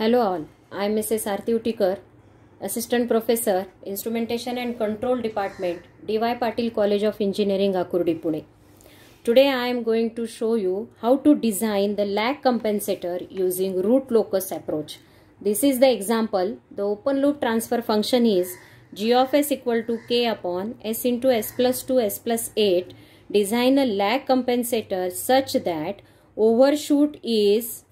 Hello all, I am Mrs. Arti Utikar, Assistant Professor, Instrumentation and Control Department, D.Y. Patil College of Engineering, Akurdi, Pune. Today I am going to show you how to design the lag compensator using root locus approach. This is the example. The open loop transfer function is g of s equal to k upon s into s plus 2 s plus 8. Design a lag compensator such that overshoot is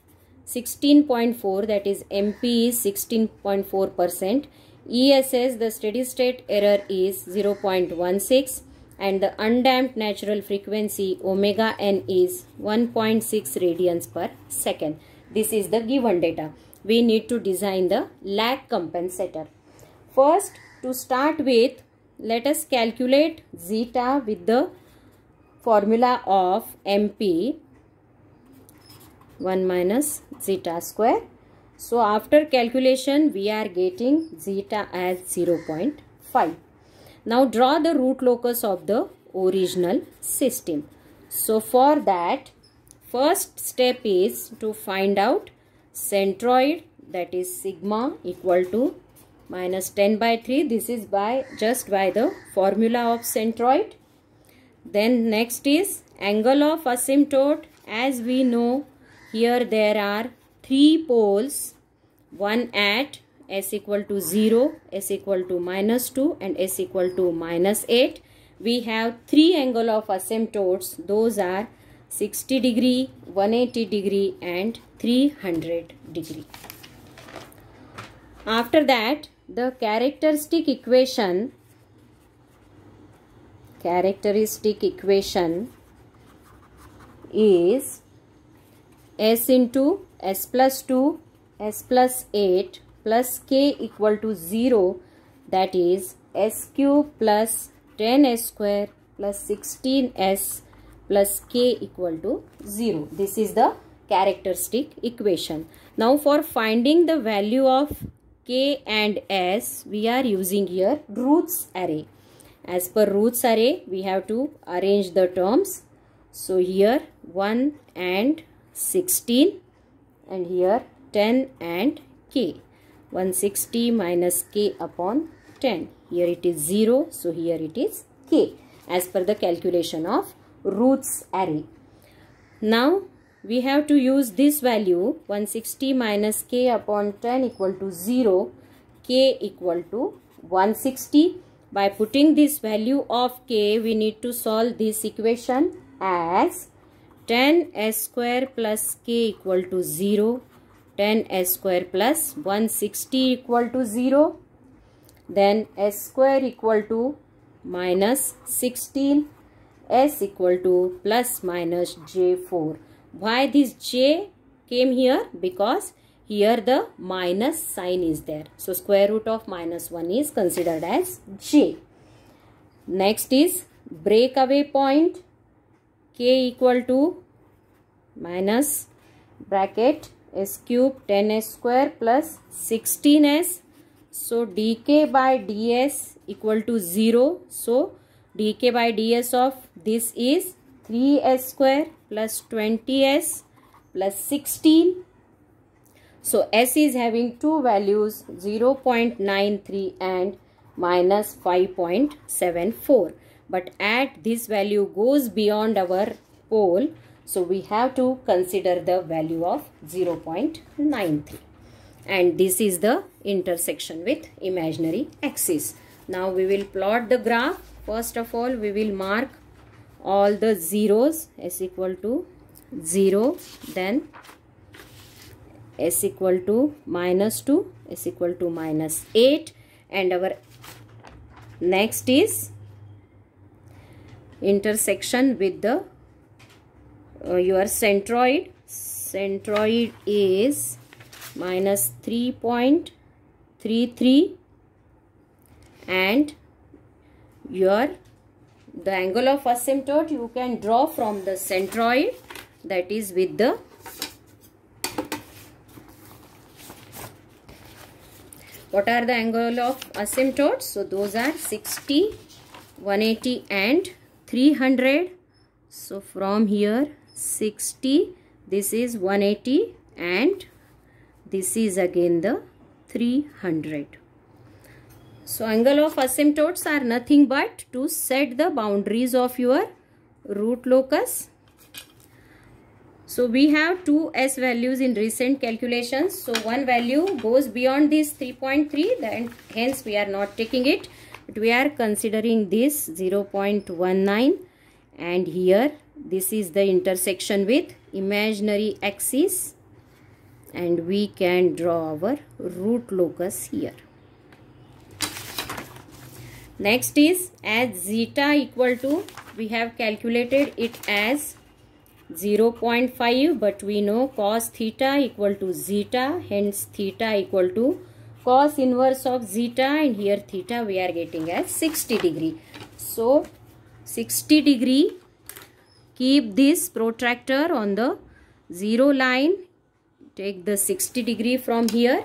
16.4, that is MP is 16.4%, ESS the steady state error is 0.16 and the undamped natural frequency omega n is 1.6 radians per second. This is the given data. We need to design the lag compensator. First, to start with, let us calculate zeta with the formula of MP 1 minus zeta square. So after calculation we are getting zeta as 0.5. Now draw the root locus of the original system. So for that, first step is to find out centroid, that is sigma equal to minus 10 by 3. This is just by the formula of centroid. Then next is angle of asymptote. As we know, here there are three poles, one at s equal to 0, s equal to minus 2 and s equal to minus 8. We have three angle of asymptotes. Those are 60 degree, 180 degree and 300 degree. After that, the characteristic equation is s into s plus 2 s plus 8 plus k equal to 0, that is s cube plus 10s square plus 16s plus k equal to 0. This is the characteristic equation. Now for finding the value of k and s, we are using here roots array. As per roots array, we have to arrange the terms. So here 1 and 16 and here 10 and k. 160 minus k upon 10. Here it is 0. So here it is k as per the calculation of roots array. Now we have to use this value 160 minus k upon 10 equal to 0. K equal to 160. By putting this value of k, we need to solve this equation as 10s square plus k equal to 0, 10s square plus 160 equal to 0, then s square equal to minus 16, s equal to plus minus j4. Why this j came here? Because here the minus sign is there. So square root of minus 1 is considered as j. Next is breakaway point, k equal to minus bracket s cube 10s square plus 16s. So dk by ds equal to 0. So dk by ds of this is 3s square plus 20s plus 16. So s is having two values, 0.93 and minus 5.74. But at this value goes beyond our pole, so we have to consider the value of 0.93. And this is the intersection with imaginary axis. Now we will plot the graph. First of all, we will mark all the zeros, s equal to 0, then s equal to minus 2, s equal to minus 8, and our next is intersection with the your centroid. Centroid is minus 3.33 and the angle of asymptote you can draw from the centroid, that is with the what are the angle of asymptotes? So those are 60, 180 and 300. So from here 60, this is 180 and this is again the 300. So angle of asymptotes are nothing but to set the boundaries of your root locus. So we have two S values in recent calculations. So one value goes beyond this 3.3, then hence we are not taking it. But we are considering this 0.19, and here this is the intersection with imaginary axis, and we can draw our root locus here. Next is, as zeta equal to, we have calculated it as 0.5, but we know cos theta equal to zeta, hence theta equal to cos inverse of zeta, and here theta we are getting as 60 degree. So 60 degree, keep this protractor on the 0 line, take the 60 degree from here.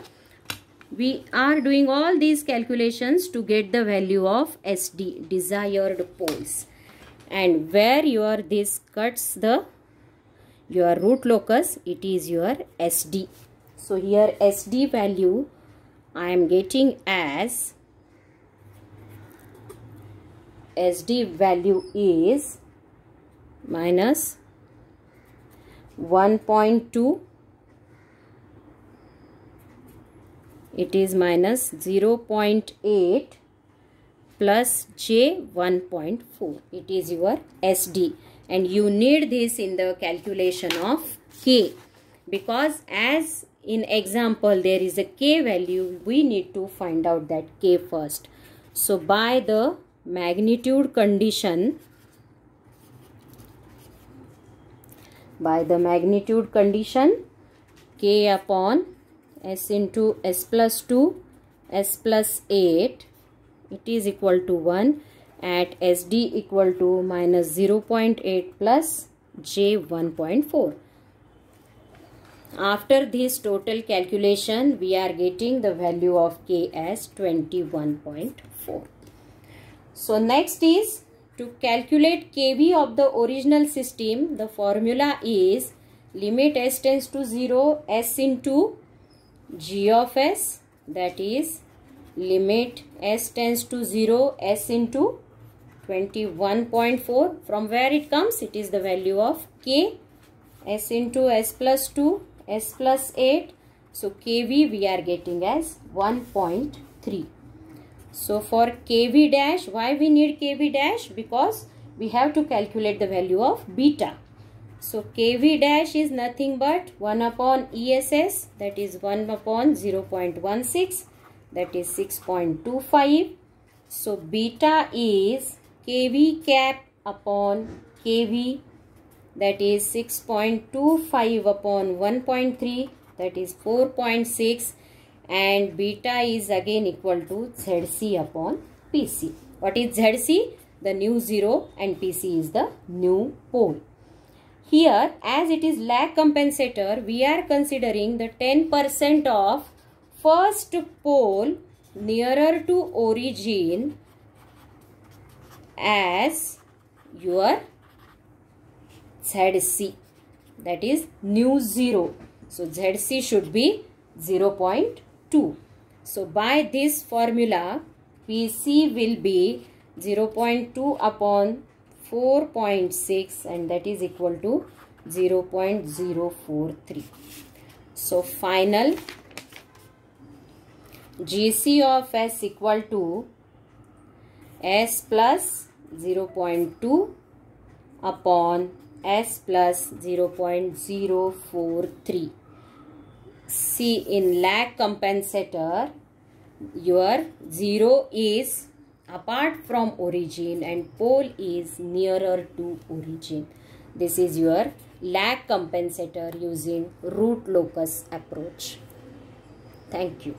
We are doing all these calculations to get the value of SD, desired poles, and where this cuts your root locus, it is your SD. So here SD value I am getting as, SD value is minus 1.2, it is minus 0.8 plus J 1.4. It is your SD, and you need this in the calculation of K, because as in example there is a K value, we need to find out that K first. So by the magnitude condition, K upon S into S plus 2, S plus 8, it is equal to 1 at SD equal to minus 0.8 plus J 1.4. After this total calculation, we are getting the value of K as 21.4. So next is, to calculate kV of the original system, the formula is limit S tends to 0, S into G of S, that is limit S tends to 0, S into 21.4. From where it comes? It is the value of K, S into S plus 2, S plus 8. So kV we are getting as 1.3. So for kV dash, why we need kV dash? Because we have to calculate the value of beta. So kV dash is nothing but 1 upon ESS, that is 1 upon 0.16, that is 6.25. So beta is kV cap upon kV, that is 6.25 upon 1.3, that is 4.6, and beta is again equal to ZC upon PC. What is ZC? The new zero, and PC is the new pole. Here, as it is lag compensator, we are considering the 10% of first pole nearer to origin as your ZC, that is new zero. So ZC should be 0.2. So by this formula, PC will be 0.2 upon 4.6, and that is equal to 0.043. So final GC of S equal to S plus 0.2 upon S plus 0.043. See, in lag compensator, your 0 is apart from origin and pole is nearer to origin. This is your lag compensator using root locus approach. Thank you.